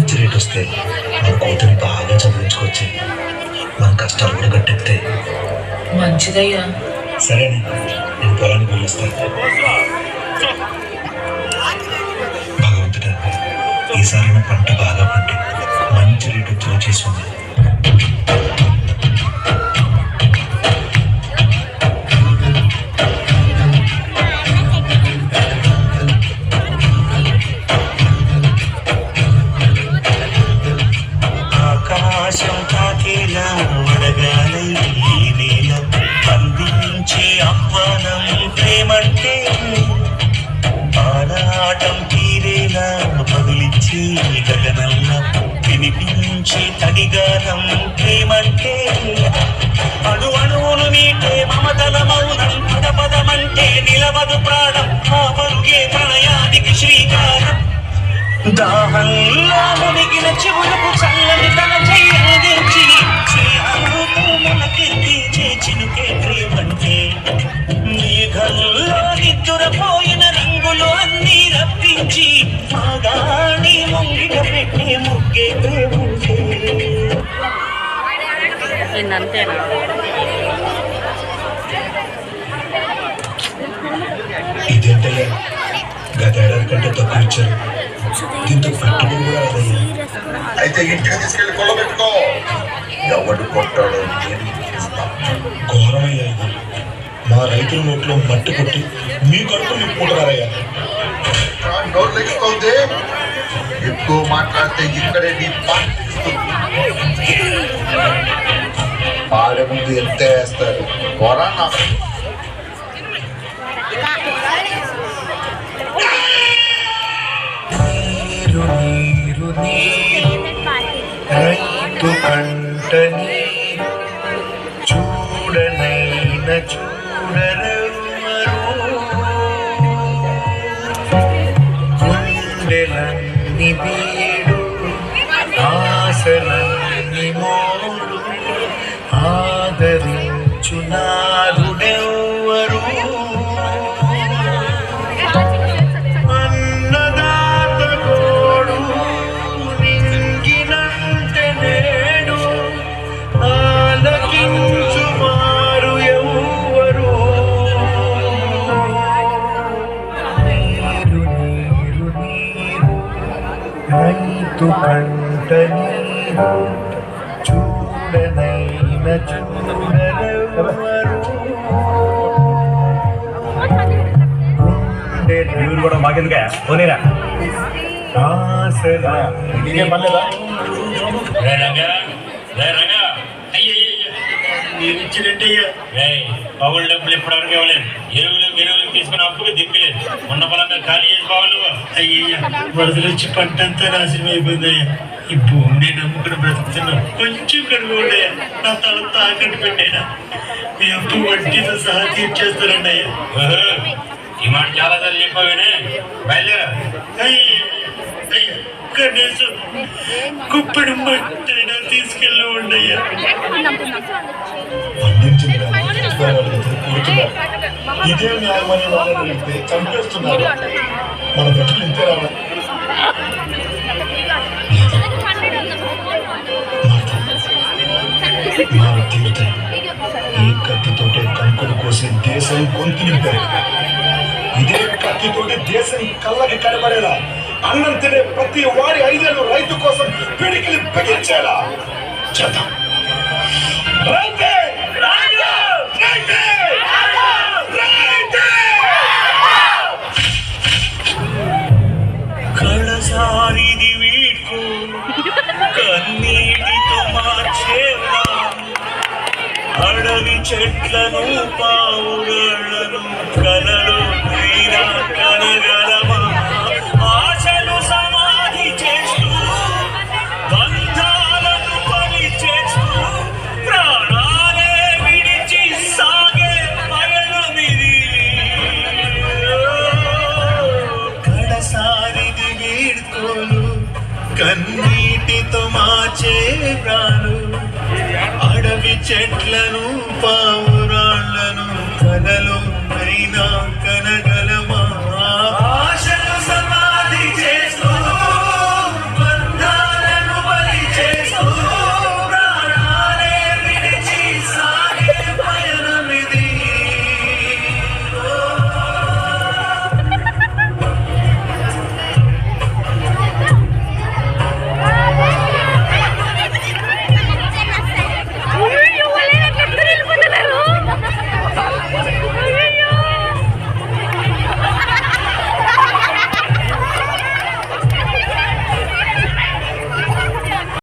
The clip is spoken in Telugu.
మంచి రేట్ వస్తే మన కూతురిని బాగా చదివించుకొచ్చి మన కష్టాలు కూడా గట్టెక్కుతాయి. మంచిదయ్యా. సరే నేను పొలానికి వెళ్ళొస్తాను. భగవంతుడా, ఈసారి నా పంట బాగా పండి మంచి రేటు వచ్చేలా చేసుకుంది. ఆకాశం తాకేలా వడగాలై నేల అందించే అవ్వానం ప్రేమంటే ఆరాటం తీరేలా పగులిచ్చే గగనంలా వినిపించే తడిగానం ప్రేమంటే అణు అణువును మీటే మమతల మౌనం పదపదమంటే నిలవదు ప్రాణం ఆ పరుగే ప్రణయానికి శ్రీకారం. దాహంలో మునిగిన చెవులకు చల్లని తన చెయ్యందించి స్నేహంతో మనకెత్తించే చినుకే ప్రేమంటే మేఘంలో నిద్దురపోయిన రంగులు అన్నీ రప్పించి మాగాణి ముంగిట పెట్టే ముగ్గే ప్రేమంటే. ఇదేంటయ్యా, గతేడాది కంటే తక్కువ ఇచ్చారు. దీంతో పెట్టుబడి కూడా అదయ్యా. అయితే ఇంటికి తీసుకెళ్లి కొల్లబెట్టుకో. ఎవడు కొట్టాడో ఘోరమయ్యా ఇది. మా రైతుల నోట్లో మట్టి కొట్టి మీ కడుపు నిప్పుకుంటున్నారయ్యా. నోరు లెక్కిస్తోంది. ఎక్కువ మాట్లాడితే ఇక్కడే నీ పాడే ముందు ఎంత వేస్తారు కొరానా. నీరు నీరు రైతు పంట నీరు చూడనైన చూడరెవ్వరు. గుండెలన్ని బీడు ఆశలన్ని మోడు ఆదరించు నారుడెవ్వరు. రైతు పంట నీరు చూడనైన చూడరెవ్వరు. గుండెలు కూడా మాకెందుగా పోనీరా ఇదేం పర్లేదా? పౌలు డబ్బులు ఎప్పటివరకు ఇవ్వలేదు. ఎరువులు తీసుకుని అప్పుగా దిక్కులేదు. ఉన్న పొలంగా ఖాళీ చేసి బావులు అయ్యయ్యా వరదలు వచ్చి పంట అంతా నాశనం అయిపోయింది అయ్యా. ఈ భూమిని నమ్ముకుని బ్రతుకుతున్నా. కొంచెం కడుగు ఉండయా, నా తల తాకట్టు పెట్టాయినా మీ అప్పు వడ్డీతో సహా తీర్చేస్తారండి అయ్యా. ఈ మాట చాలా సార్లు చెప్పావేనే బయలుదేరా. అయ్యా కనీసం కుప్పడి మట్టైనా తీసుకెళ్ళి ఉండయ్యా. ఇదే న్యాయమని వాళ్ళని వెళ్తే చంపేస్తున్నారు. మన బతుకులు ఇంతే రావా? తీరుతాయి. ఈ కత్తితోటే కంకులు కోసి దేశం గొంతు నింపారు. ఇదే కత్తితోటి దేశం కళ్ళకి కనబడేలా అన్నం తినే ప్రతి వారి 5 ఏళ్ళు రైతు కోసం పిడికిలి బిగించేలా చేద్దాం. కళసారిది వీడ్కో కన్నీటితో మార్చేవా. అడవి చెట్లను పావురాళ్లను కలలో కనగలమా. ఆశలు సమాధి చేస్తూ బంధాలను పని చేస్తూ ప్రాణాలే విడిచి సాగే పయనమిది. కడసారిది వీడ్కోలు కన్నీటితో మార్చే ప్రాణు. అడవి చెట్లను పావురాళ్లను కలలో అయినా కనగ